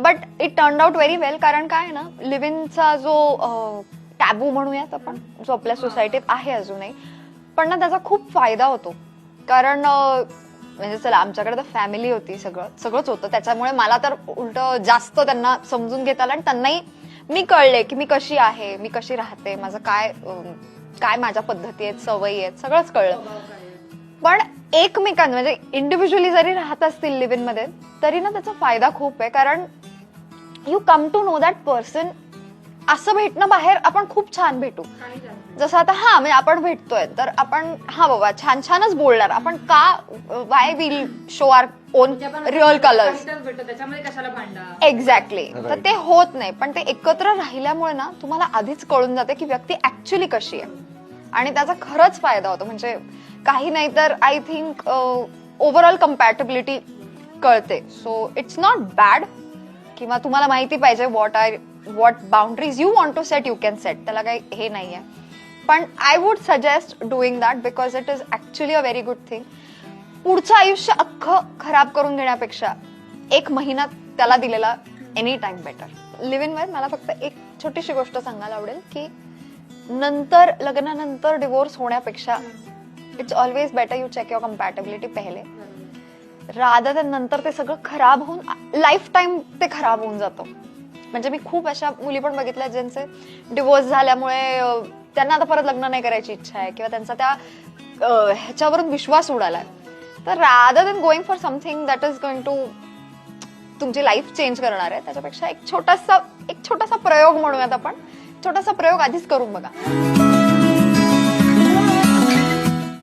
But it turned out very well. कारण काय आहे ना, लिव्ह इनचा जो टॅबू म्हणूयात आपण, जो आपल्या सोसायटीत आहे अजूनही, पण ना त्याचा खूप फायदा होतो. कारण म्हणजे चला, आमच्याकडे तर फॅमिली होती, सगळंच होतं, त्याच्यामुळे मला तर उलट जास्त त्यांना समजून घेता आलं आणि त्यांनाही मी कळले की मी कशी आहे, मी कशी राहते, माझं काय माझ्या पद्धती आहेत, सवयी आहेत, सगळंच कळलं. पण एकमेकांना म्हणजे इंडिव्हिज्युअली जरी राहत असतील लिव्ह इन मध्ये, तरी ना त्याचा फायदा खूप आहे. कारण you come to know that person. असं भेटणं बाहेर आपण खूप छान भेटू, जसं आता म्हणजे आपण भेटतोय तर आपण बाबा छानच बोलणार आपण, का Y will show our own real colours. Exactly. तर ते होत नाही. पण ते एकत्र राहिल्यामुळे ना तुम्हाला आधीच कळून जाते की व्यक्ती ऍक्च्युली कशी आहे, आणि त्याचा खरंच फायदा होतो. म्हणजे काही नाही तर आय थिंक ओव्हरऑल कम्पॅटेबिलिटी कळते. So it's not bad. किंवा तुम्हाला माहिती पाहिजे what boundaries you want to set, you can set. त्याला काही हे नाहीये. पण I would suggest doing that because it is actually a very good thing. पुढचं आयुष्य अख्खं खराब करून घेण्यापेक्षा 1 महिना त्याला दिलेला any time better. Live in वर मला फक्त एक छोटीशी गोष्ट सांगायला आवडेल की नंतर, लग्नानंतर डिवोर्स होण्यापेक्षा it's always better you check your compatibility पहिले, रादर दॅन नंतर ते सगळं खराब होऊन लाईफ टाइम ते खराब होऊन जातं. म्हणजे मी खूप अशा मुली पण बघितल्या ज्यांचे डिवोर्स झाल्यामुळे त्यांना आता परत लग्न नाही करायची इच्छा आहे, किंवा त्यांचा त्या ह्याच्यावरून विश्वास उडालाय. तर rather than going for something that is going to तुमची लाईफ चेंज करणार आहे, त्याच्यापेक्षा एक छोटासा प्रयोग म्हणूयात आपण, छोटासा प्रयोग आधीच करून बघा.